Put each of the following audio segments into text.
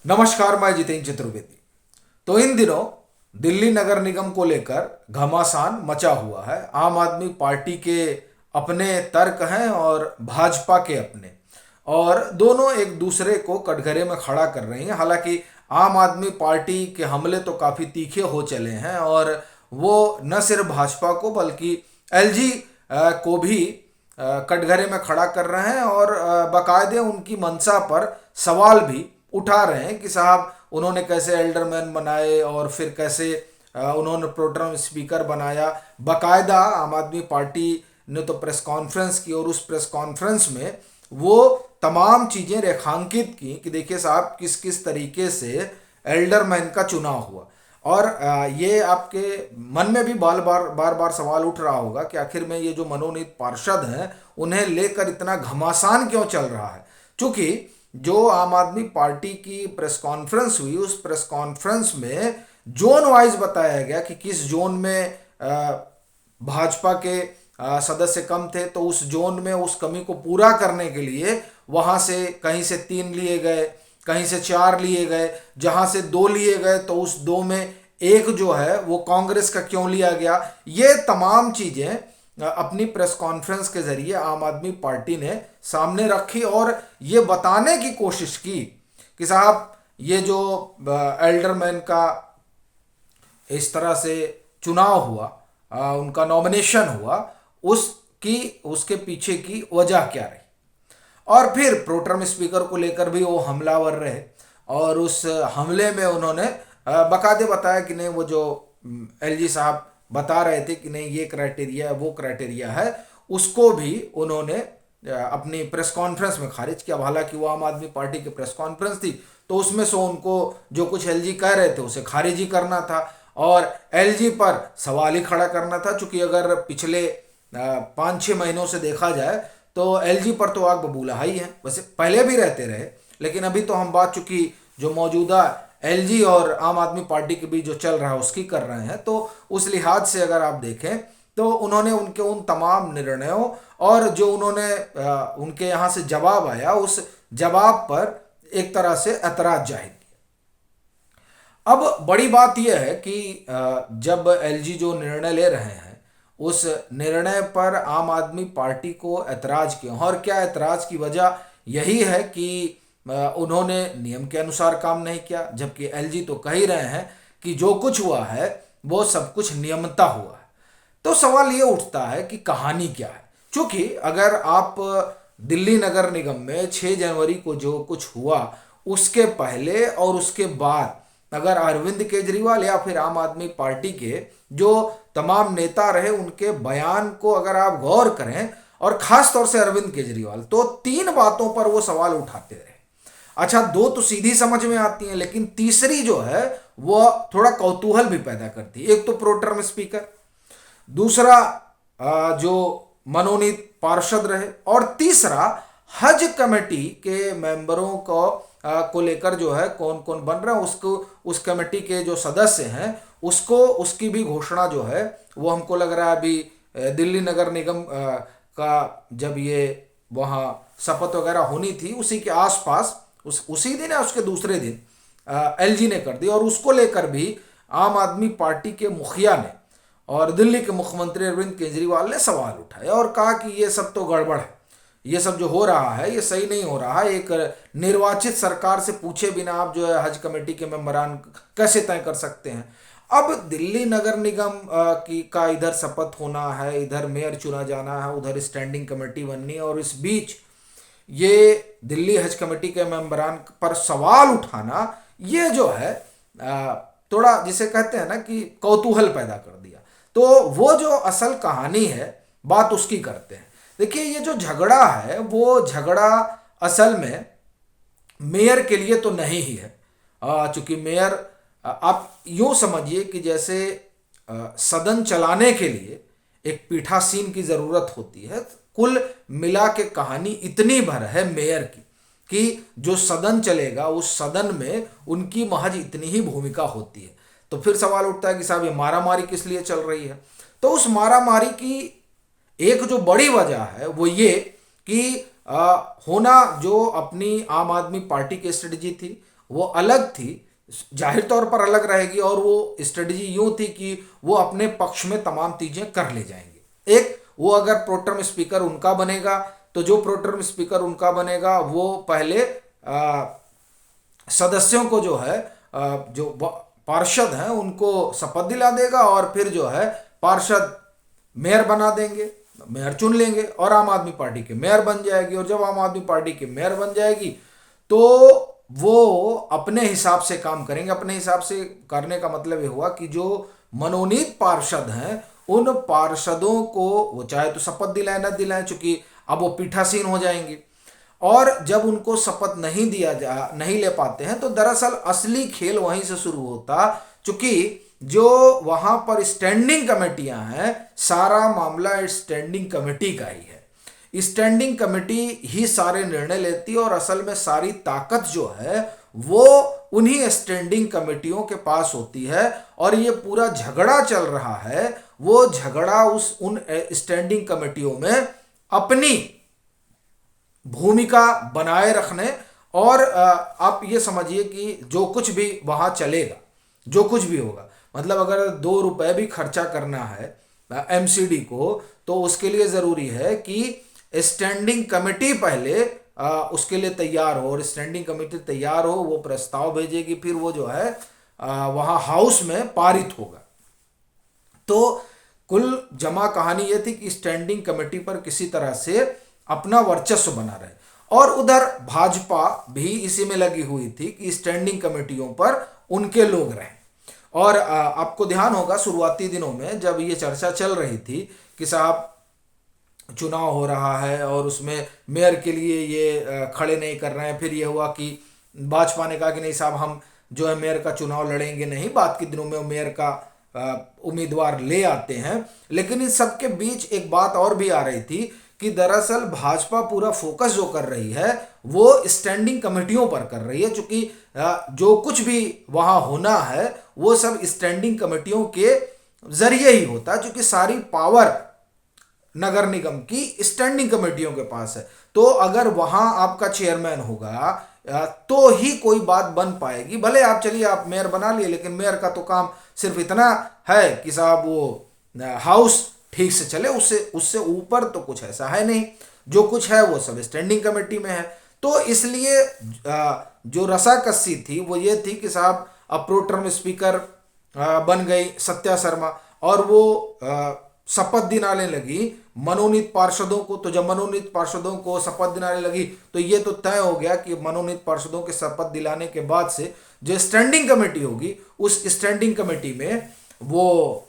नमस्कार, मैं जितेंद्र चतुर्वेदी। तो इन दिनों दिल्ली नगर निगम को लेकर घमासान मचा हुआ है। आम आदमी पार्टी के अपने तर्क हैं और भाजपा के अपने, और दोनों एक दूसरे को कटघरे में खड़ा कर रही हैं। हालांकि आम आदमी पार्टी के हमले तो काफ़ी तीखे हो चले हैं और वो न सिर्फ भाजपा को बल्कि एलजी को भी कटघरे में खड़ा कर रहे हैं और बाकायदे उनकी मंशा पर सवाल भी उठा रहे हैं कि साहब उन्होंने कैसे एल्डरमैन बनाए और फिर कैसे उन्होंने प्रोटेम स्पीकर बनाया। बाकायदा आम आदमी पार्टी ने तो प्रेस कॉन्फ्रेंस की और उस प्रेस कॉन्फ्रेंस में वो तमाम चीज़ें रेखांकित की कि देखिए साहब किस किस तरीके से एल्डरमैन का चुनाव हुआ। और ये आपके मन में भी बार बार सवाल उठ रहा होगा कि आखिर में ये जो मनोनीत पार्षद हैं उन्हें लेकर इतना घमासान क्यों चल रहा है। चूंकि जो आम आदमी पार्टी की प्रेस कॉन्फ्रेंस हुई, उस प्रेस कॉन्फ्रेंस में जोन वाइज बताया गया कि किस जोन में भाजपा के सदस्य कम थे, तो उस जोन में उस कमी को पूरा करने के लिए वहां से कहीं से 3 लिए गए, कहीं से 4 लिए गए, जहां से 2 लिए गए तो उस 2 में एक जो है वो कांग्रेस का क्यों लिया गया। ये तमाम चीजें अपनी प्रेस कॉन्फ्रेंस के जरिए आम आदमी पार्टी ने सामने रखी और ये बताने की कोशिश की कि साहब ये जो एल्डरमैन का इस तरह से चुनाव हुआ, उनका नॉमिनेशन हुआ, उसके पीछे की वजह क्या रही। और फिर प्रोटेम स्पीकर को लेकर भी वो हमलावर रहे और उस हमले में उन्होंने बकायदे बताया कि नहीं, वो जो एलजी साहब बता रहे थे कि नहीं ये क्राइटेरिया है वो क्राइटेरिया है, उसको भी उन्होंने अपनी प्रेस कॉन्फ्रेंस में खारिज किया। हालांकि वो आम आदमी पार्टी की प्रेस कॉन्फ्रेंस थी तो उसमें से उनको जो कुछ एलजी कह रहे थे उसे खारिज ही करना था और एलजी पर सवाल ही खड़ा करना था। चूंकि अगर पिछले 5-6 महीनों से देखा जाए तो एलजी पर तो आग बबूला ही है, वैसे पहले भी रहते रहे, लेकिन अभी तो हम बात चूंकि जो मौजूदा एलजी और आम आदमी पार्टी के बीच जो चल रहा है उसकी कर रहे हैं, तो उस लिहाज से अगर आप देखें तो उन्होंने उनके उन तमाम निर्णयों और जो उन्होंने उनके यहाँ से जवाब आया उस जवाब पर एक तरह से ऐतराज जाहिर किया। अब बड़ी बात यह है कि जब एलजी जो निर्णय ले रहे हैं उस निर्णय पर आम आदमी पार्टी को ऐतराज क्यों, और क्या ऐतराज की वजह यही है कि उन्होंने नियम के अनुसार काम नहीं किया, जबकि एलजी तो कह ही रहे हैं कि जो कुछ हुआ है वो सब कुछ नियमता हुआ है। तो सवाल ये उठता है कि कहानी क्या है। क्योंकि अगर आप दिल्ली नगर निगम में 6 जनवरी को जो कुछ हुआ उसके पहले और उसके बाद अगर अरविंद केजरीवाल या फिर आम आदमी पार्टी के जो तमाम नेता रहे उनके बयान को अगर आप गौर करें, और खास तौर से अरविंद केजरीवाल, तो 3 बातों पर वो सवाल उठाते रहे। अच्छा, 2 तो सीधी समझ में आती हैं, लेकिन तीसरी जो है वो थोड़ा कौतूहल भी पैदा करती है। एक तो प्रोटेम स्पीकर, दूसरा जो मनोनीत पार्षद रहे, और तीसरा हज कमेटी के मेंबरों को लेकर जो है कौन कौन बन रहा है, उसको उस कमेटी के जो सदस्य हैं उसको उसकी भी घोषणा जो है वो हमको लग रहा है अभी दिल्ली नगर निगम का जब ये वहाँ शपथ वगैरह होनी थी उसी के आसपास उसी दिन या उसके दूसरे दिन एलजी ने कर दी। और उसको लेकर भी आम आदमी पार्टी के मुखिया ने और दिल्ली के मुख्यमंत्री अरविंद केजरीवाल ने सवाल उठाया और कहा कि ये सब तो गड़बड़ है, ये सब जो हो रहा है ये सही नहीं हो रहा है। एक निर्वाचित सरकार से पूछे बिना आप जो है हज कमेटी के मेंबरान कैसे तय कर सकते हैं। अब दिल्ली नगर निगम की का इधर शपथ होना है, इधर मेयर चुना जाना है, उधर स्टैंडिंग कमेटी बननी है, और इस बीच ये दिल्ली हज कमेटी के मेंबरान पर सवाल उठाना, ये जो है थोड़ा जिसे कहते हैं ना कि कौतूहल पैदा कर दिया। तो वो जो असल कहानी है बात उसकी करते हैं। देखिए, ये जो झगड़ा है वो झगड़ा असल में मेयर के लिए तो नहीं ही है। चूंकि मेयर, आप यूं समझिए कि जैसे सदन चलाने के लिए एक पीठासीन की जरूरत होती है, कुल मिला के कहानी इतनी भर है मेयर की कि जो सदन चलेगा उस सदन में उनकी महज इतनी ही भूमिका होती है। तो फिर सवाल उठता है कि साहब ये मारामारी किस लिए चल रही है। तो उस मारामारी की एक जो बड़ी वजह है वो ये कि होना जो अपनी आम आदमी पार्टी की स्ट्रेटजी थी वो अलग थी, जाहिर तौर पर अलग रहेगी, और वो स्ट्रेटजी यूं थी कि वो अपने पक्ष में तमाम चीजें कर ले जाएंगे। एक, वो अगर प्रोटर्म स्पीकर उनका बनेगा तो जो प्रोटर्म स्पीकर उनका बनेगा वो पहले सदस्यों को जो है जो पार्षद हैं उनको शपथ दिला देगा, और फिर जो है पार्षद मेयर बना देंगे, मेयर चुन लेंगे और आम आदमी पार्टी के मेयर बन जाएगी। और जब आम आदमी पार्टी के मेयर बन जाएगी तो वो अपने हिसाब से काम करेंगे। अपने हिसाब से करने का मतलब ये हुआ कि जो मनोनीत पार्षद हैं उन पार्षदों को वो चाहे तो शपथ दिलाए न दिलाए, चूंकि अब वो पीठासीन हो जाएंगे, और जब उनको शपथ नहीं ले पाते हैं तो दरअसल असली खेल वहीं से शुरू होता, चूंकि जो वहां पर स्टैंडिंग कमेटियां हैं, सारा मामला स्टैंडिंग कमेटी का ही है। स्टैंडिंग कमेटी ही सारे निर्णय लेती है और असल में सारी ताकत जो है वो उन्हीं स्टैंडिंग कमेटियों के पास होती है। और ये पूरा झगड़ा चल रहा है, वो झगड़ा उन स्टैंडिंग कमेटियों में अपनी भूमिका बनाए रखने, और आप ये समझिए कि जो कुछ भी वहां चलेगा, जो कुछ भी होगा, मतलब अगर 2 रुपए भी खर्चा करना है एमसीडी को, तो उसके लिए जरूरी है कि स्टैंडिंग कमेटी पहले उसके लिए तैयार हो, और स्टैंडिंग कमेटी तैयार हो, वो प्रस्ताव भेजेगी, फिर वो जो है वहां हाउस में पारित होगा। तो कुल जमा कहानी ये थी कि स्टैंडिंग कमेटी पर किसी तरह से अपना वर्चस्व बना रहे, और उधर भाजपा भी इसी में लगी हुई थी कि स्टैंडिंग कमेटियों पर उनके लोग रहें। और आपको ध्यान होगा शुरुआती दिनों में जब ये चर्चा चल रही थी कि साहब चुनाव हो रहा है और उसमें मेयर के लिए ये खड़े नहीं कर रहे हैं, फिर ये हुआ कि भाजपा ने कहा कि नहीं साहब हम जो है मेयर का चुनाव लड़ेंगे नहीं, बाद के दिनों में मेयर का उम्मीदवार ले आते हैं। लेकिन इन सब के बीच एक बात और भी आ रही थी कि दरअसल भाजपा पूरा फोकस जो कर रही है वो स्टैंडिंग कमेटियों पर कर रही है, क्योंकि जो कुछ भी वहां होना है वो सब स्टैंडिंग कमेटियों के जरिए ही होता है, क्योंकि सारी पावर नगर निगम की स्टैंडिंग कमेटियों के पास है। तो अगर वहां आपका चेयरमैन होगा तो ही कोई बात बन पाएगी। भले आप चलिए आप मेयर बना लिए, लेकिन मेयर का तो काम सिर्फ इतना है कि साहब वो हाउस ठीक से चले, उससे उससे ऊपर तो कुछ ऐसा है नहीं। जो कुछ है वो सब स्टैंडिंग कमेटी में है। तो इसलिए जो रसाकसी थी वो ये थी कि साहब अब प्रो टर्म स्पीकर बन गई सत्या शर्मा, और वो शपथ दिलाने लगी मनोनीत पार्षदों को। तो जब मनोनीत पार्षदों को शपथ दिलाने लगी तो ये तो तय हो गया कि मनोनीत पार्षदों के शपथ दिलाने के बाद से जो स्टैंडिंग कमेटी होगी उस स्टैंडिंग कमेटी में वो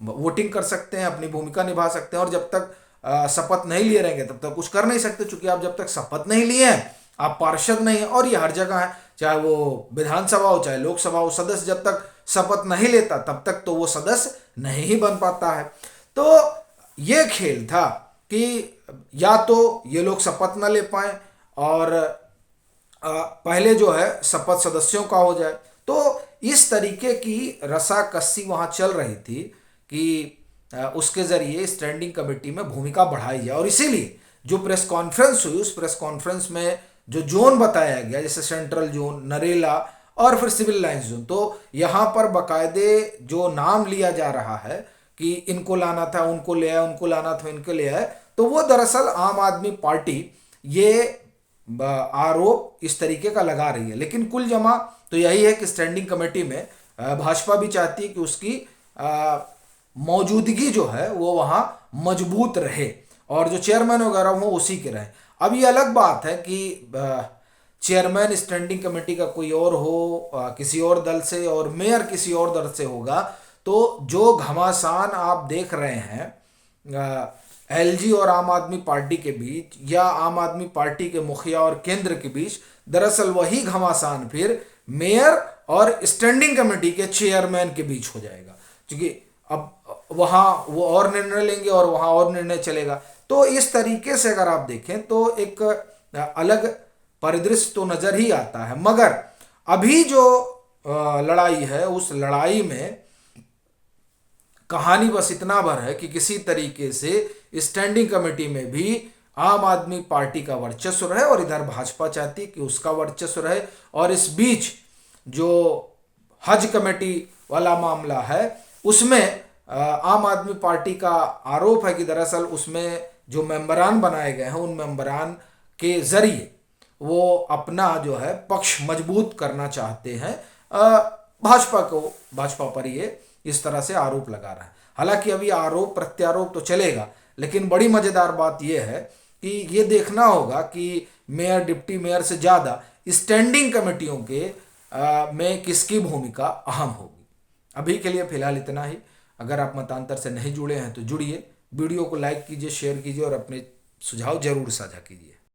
वोटिंग कर सकते हैं, अपनी भूमिका निभा सकते हैं, और जब तक शपथ नहीं लिए रहेंगे तब तक कुछ कर नहीं सकते, क्योंकि आप जब तक शपथ नहीं लिए हैं आप पार्षद नहीं है। और ये हर जगह है, चाहे वो विधानसभा हो चाहे लोकसभा हो, सदस्य जब तक शपथ नहीं लेता तब तक तो वो सदस्य नहीं ही बन पाता है। तो ये खेल था कि या तो ये लोग शपथ न ले पाए और पहले जो है शपथ सदस्यों का हो जाए। तो इस तरीके की रसाकसी वहां चल रही थी कि उसके जरिए स्टैंडिंग कमेटी में भूमिका बढ़ाई जाए। और इसीलिए जो प्रेस कॉन्फ्रेंस हुई उस प्रेस कॉन्फ्रेंस में जो जोन बताया गया, जैसे सेंट्रल जोन, नरेला और फिर सिविल लाइंस जोन, तो यहाँ पर बाकायदे जो नाम लिया जा रहा है कि इनको लाना था उनको ले आए, उनको लाना था इनको ले आए, तो वो दरअसल आम आदमी पार्टी ये आरोप इस तरीके का लगा रही है। लेकिन कुल जमा तो यही है कि स्टैंडिंग कमेटी में भाजपा भी चाहती है कि उसकी मौजूदगी जो है वो वहां मजबूत रहे और जो चेयरमैन वगैरह हो उसी के रहे। अब ये अलग बात है कि चेयरमैन स्टैंडिंग कमेटी का कोई और हो किसी और दल से और मेयर किसी और दल से होगा, तो जो घमासान आप देख रहे हैं एलजी और आम आदमी पार्टी के बीच या आम आदमी पार्टी के मुखिया और केंद्र के बीच, दरअसल वही घमासान फिर मेयर और स्टैंडिंग कमेटी के चेयरमैन के बीच हो जाएगा, क्योंकि अब वहां वो और निर्णय लेंगे और वहां और निर्णय चलेगा। तो इस तरीके से अगर आप देखें तो एक अलग परिदृश्य तो नजर ही आता है। मगर अभी जो लड़ाई है उस लड़ाई में कहानी बस इतना भर है कि किसी तरीके से स्टैंडिंग कमेटी में भी आम आदमी पार्टी का वर्चस्व रहे और इधर भाजपा चाहती कि उसका वर्चस्व रहे। और इस बीच जो हज कमेटी वाला मामला है उसमें आम आदमी पार्टी का आरोप है कि दरअसल उसमें जो मेंबरान बनाए गए हैं उन मेंबरान के जरिए वो अपना जो है पक्ष मजबूत करना चाहते हैं। भाजपा पर ये इस तरह से आरोप लगा रहा है। हालांकि अभी आरोप प्रत्यारोप तो चलेगा, लेकिन बड़ी मजेदार बात यह है कि ये देखना होगा कि मेयर डिप्टी मेयर से ज़्यादा स्टैंडिंग कमेटियों के में किसकी भूमिका अहम होगी। अभी के लिए फिलहाल इतना ही। अगर आप मतांतर से नहीं जुड़े हैं तो जुड़िए, वीडियो को लाइक कीजिए, शेयर कीजिए और अपने सुझाव जरूर साझा कीजिए।